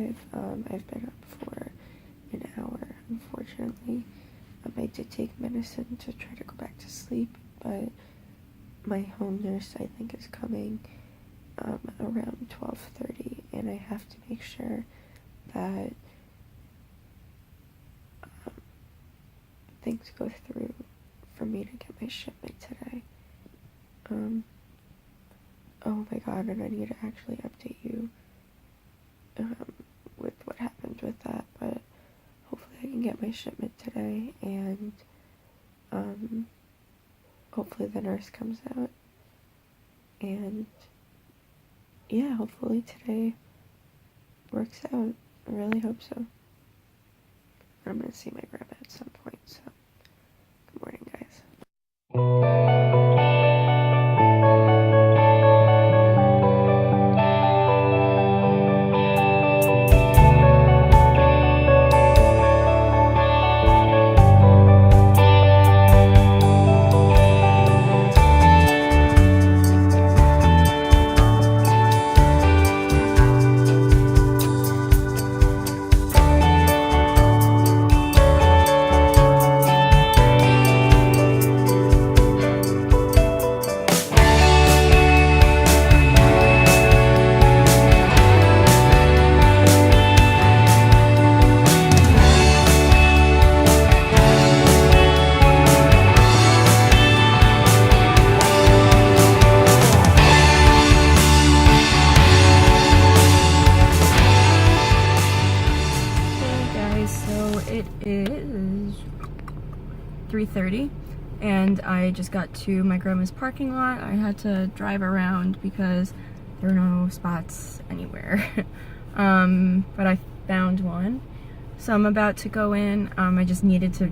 I've been up for an hour, unfortunately. I did take medicine to try to go back to sleep, but my home nurse, I think, is coming around 12:30, and I have to make sure that things go through for me to get my shipment today. Oh my god, and I need to actually update you with what happened with that, but hopefully I can get my shipment today, and hopefully the nurse comes out, and yeah, hopefully today works out. I really hope so. I'm gonna see my grandma at some point, so good morning, guys. It is 3:30 and I just got to my grandma's parking lot. I had to drive around because there are no spots anywhere. But I found one. So I'm about to go in. I just needed to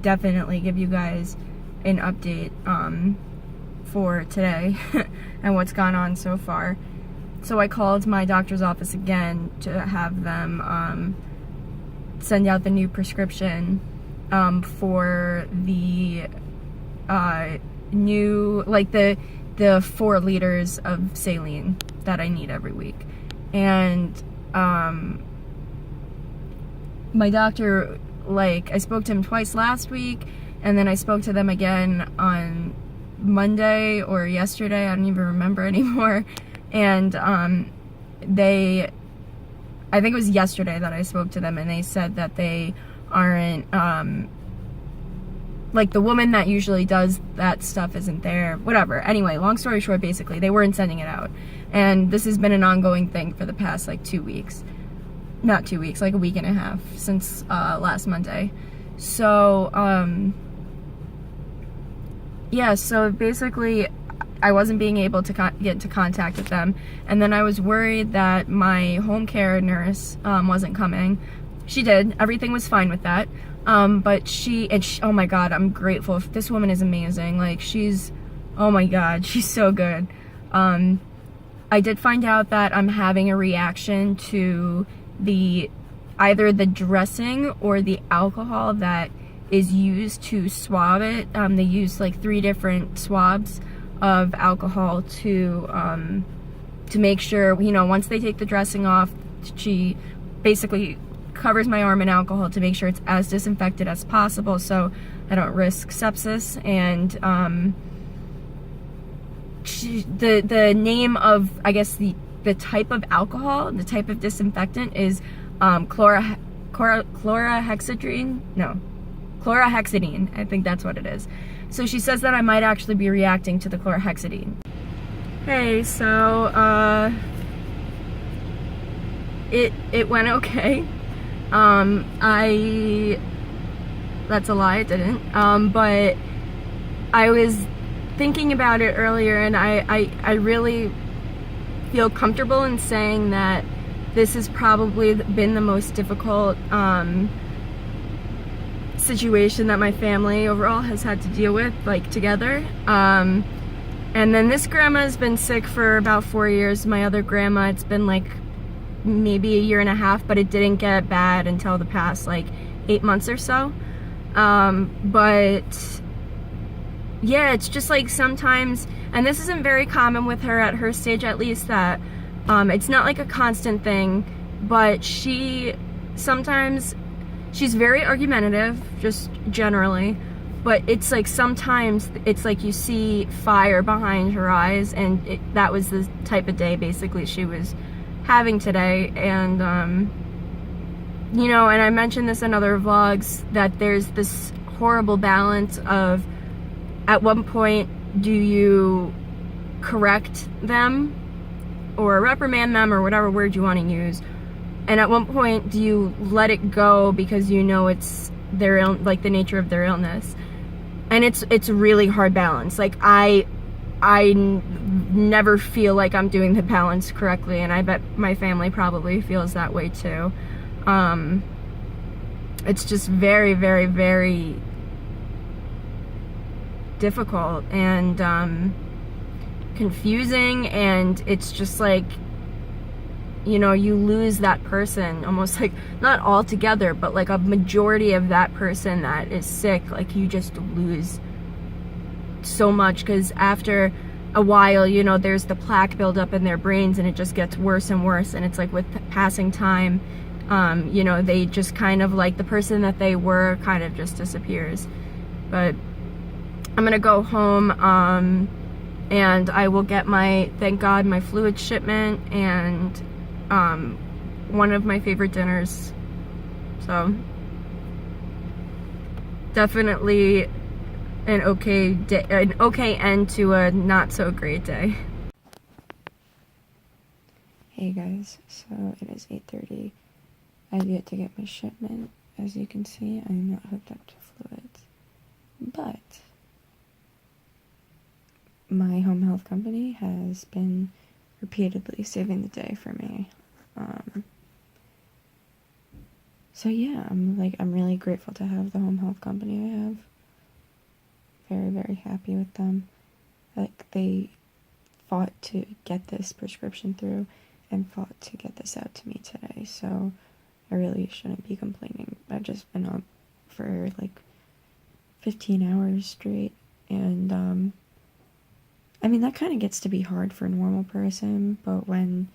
definitely give you guys an update for today and what's gone on so far. So I called my doctor's office again to have them send out the new prescription for the new, like the 4 liters of saline that I need every week. And my doctor, like, I spoke to him twice last week, and then I spoke to them again on Monday or yesterday, I don't even remember anymore. And I think it was yesterday that I spoke to them, and they said that they aren't, like, the woman that usually does that stuff isn't there, whatever. Anyway, long story short, basically, they weren't sending it out. And this has been an ongoing thing for the past, like, 2 weeks. Not 2 weeks, like a week and a half since last Monday. So, yeah, so basically, I wasn't being able to get into contact with them, and then I was worried that my home care nurse wasn't coming. She did. Everything was fine with that. But she, oh my god, I'm grateful. This woman is amazing. Like, oh my god, she's so good. I did find out that I'm having a reaction to either the dressing or the alcohol that is used to swab it. They use like 3 different swabs of alcohol to make sure, you know, once they take the dressing off, she basically covers my arm in alcohol to make sure it's as disinfected as possible so I don't risk sepsis. And the name of, I guess, the type of alcohol, the type of disinfectant is chlorhexidine. I think that's what it is. So she says that I might actually be reacting to the chlorhexidine. Hey, so it went okay. That's a lie, it didn't. But I was thinking about it earlier, and I really feel comfortable in saying that this has probably been the most difficult situation that my family overall has had to deal with, like, together. And then this grandma's been sick for about 4 years. My other grandma, it's been like maybe a year and a half, but it didn't get bad until the past like 8 months or so. But yeah, it's just like sometimes, and this isn't very common with her at her stage at least, that it's not like a constant thing but she's very argumentative, just generally, but it's like sometimes it's like you see fire behind her eyes, and that was the type of day basically she was having today. And you know, and I mentioned this in other vlogs, that there's this horrible balance of, at one point, do you correct them or reprimand them or whatever word you want to use, and at one point do you let it go because you know it's like the nature of their illness. And it's a really hard balance. Like I never feel like I'm doing the balance correctly, and I bet my family probably feels that way too. It's just very, very, very difficult and confusing, and it's just like, you know, you lose that person almost, like, not altogether, but like a majority of that person that is sick, like you just lose so much, because after a while, you know, there's the plaque buildup in their brains, and it just gets worse and worse, and it's like with passing time, you know, they just kind of, like, the person that they were kind of just disappears. But I'm gonna go home, and I will get thank God, my fluid shipment, and one of my favorite dinners. So definitely an okay day, an okay end to a not so great day. Hey guys, so it is 8:30. I've yet to get my shipment. As you can see, I'm not hooked up to fluids, but my home health company has been repeatedly saving the day for me. So yeah, I'm really grateful to have the home health company I have. Very, very happy with them. Like, they fought to get this prescription through and fought to get this out to me today, so I really shouldn't be complaining. I've just been up for like 15 hours straight, and I mean, that kind of gets to be hard for a normal person, but when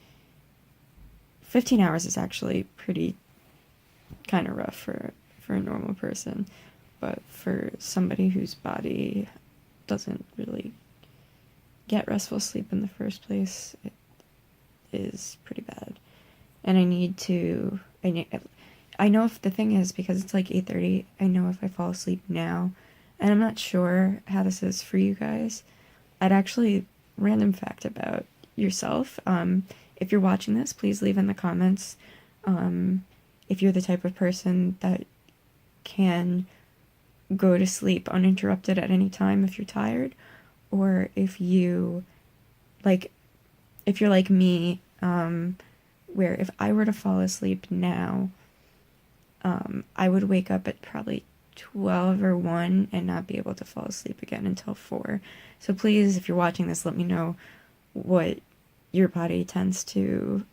15 hours is actually pretty kind of rough for a normal person, but for somebody whose body doesn't really get restful sleep in the first place, it is pretty bad. And I know if the thing is, because it's like 8:30, I know if I fall asleep now, and I'm not sure how this is for you guys. I'd actually, random fact about yourself, if you're watching this, please leave in the comments if you're the type of person that can go to sleep uninterrupted at any time if you're tired, or if you're like me, where if I were to fall asleep now, I would wake up at probably 12 or 1 and not be able to fall asleep again until 4. So please, if you're watching this, let me know what your body tends to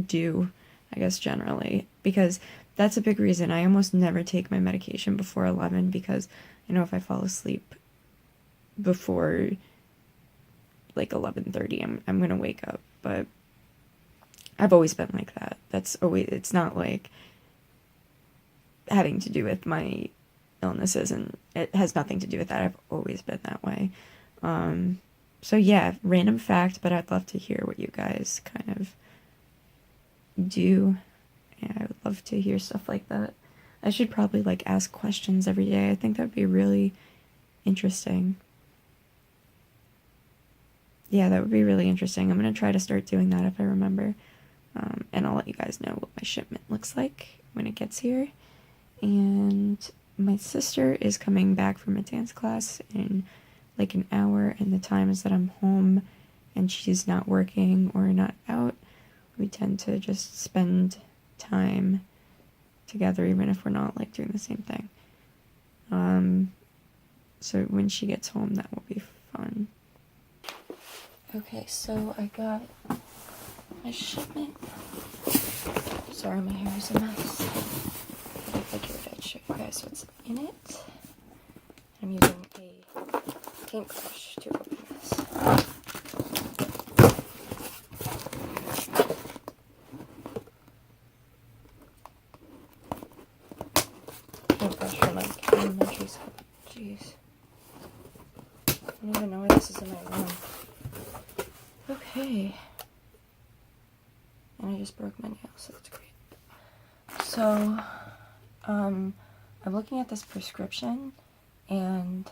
do, I guess, generally, because that's a big reason I almost never take my medication before 11, because I know if I fall asleep before like 11:30, I'm gonna wake up. But I've always been like that. It's not like having to do with my illnesses, and it has nothing to do with that. I've always been that way. So yeah, random fact, but I'd love to hear what you guys kind of do. Yeah, I would love to hear stuff like that. I should probably like ask questions every day. I think that'd be really interesting. Yeah, that would be really interesting. I'm gonna try to start doing that if I remember. And I'll let you guys know what my shipment looks like when it gets here. And my sister is coming back from a dance class in like an hour, and the times that I'm home and she's not working or not out, we tend to just spend time together, even if we're not like doing the same thing. So when she gets home, that will be fun. Okay, so I got my shipment. Sorry, my hair is a mess. I figured I'd show you guys what's in it. I'm using a paintbrush to open this. toothbrush from like elementary school. Jeez. I don't even know why this is in my room. Okay. And I just broke my nail, so that's great. So, I'm looking at this prescription, and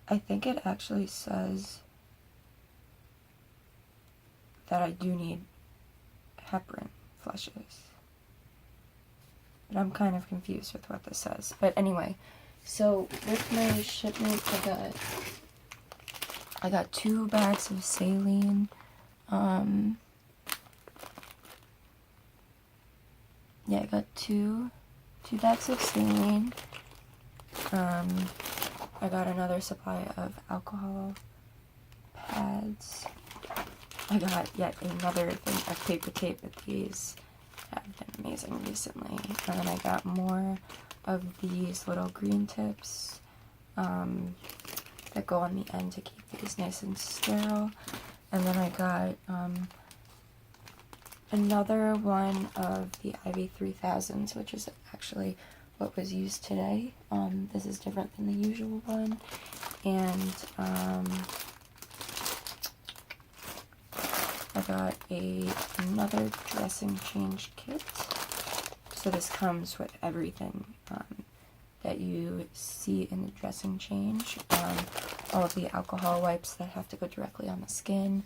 I think it actually says that I do need heparin flushes. But I'm kind of confused with what this says. But anyway, so with my shipment, I got 2 bags of saline. Yeah, I got two bags of saline. I got another supply of alcohol pads. I got yet another thing of paper tape, but these have been amazing recently. And then I got more of these little green tips that go on the end to keep these nice and sterile. And then I got another one of the IV3000s, which is actually what was used today. This is different than the usual one. And I got another dressing change kit. So this comes with everything that you see in the dressing change. All of the alcohol wipes that have to go directly on the skin.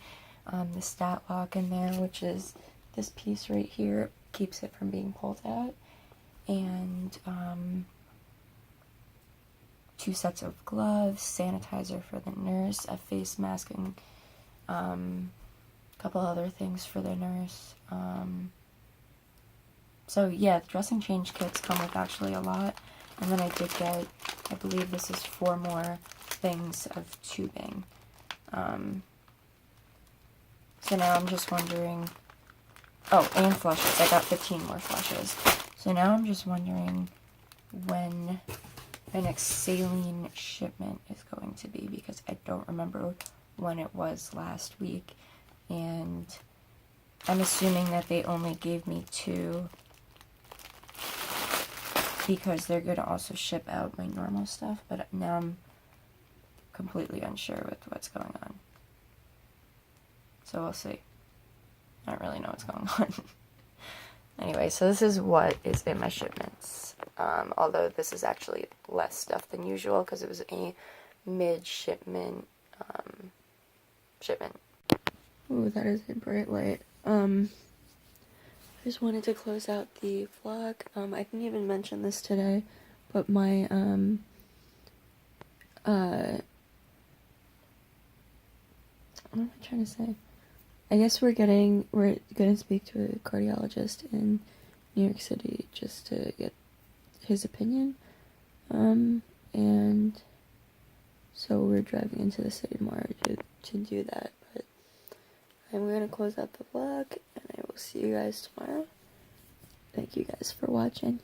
The stat lock in there, which is this piece right here, keeps it from being pulled out. And 2 sets of gloves, sanitizer for the nurse, a face mask, and a couple other things for the nurse. So yeah, the dressing change kits come with actually a lot. And then I did get, I believe this is 4 more things of tubing. So now I'm just wondering, oh, and flushes. I got 15 more flushes. So now I'm just wondering when my next saline shipment is going to be, because I don't remember when it was last week. And I'm assuming that they only gave me 2 because they're going to also ship out my normal stuff, but now I'm completely unsure with what's going on. So we'll see. I don't really know what's going on. Anyway, so this is what is in my shipments. Although this is actually less stuff than usual because it was a mid-shipment shipment. Ooh, that is a bright light. I just wanted to close out the vlog. I didn't even mention this today, but my, what am I trying to say? I guess we're gonna speak to a cardiologist in New York City just to get his opinion. And so we're driving into the city tomorrow to do that. But I'm gonna close out the vlog, and I will see you guys tomorrow. Thank you guys for watching.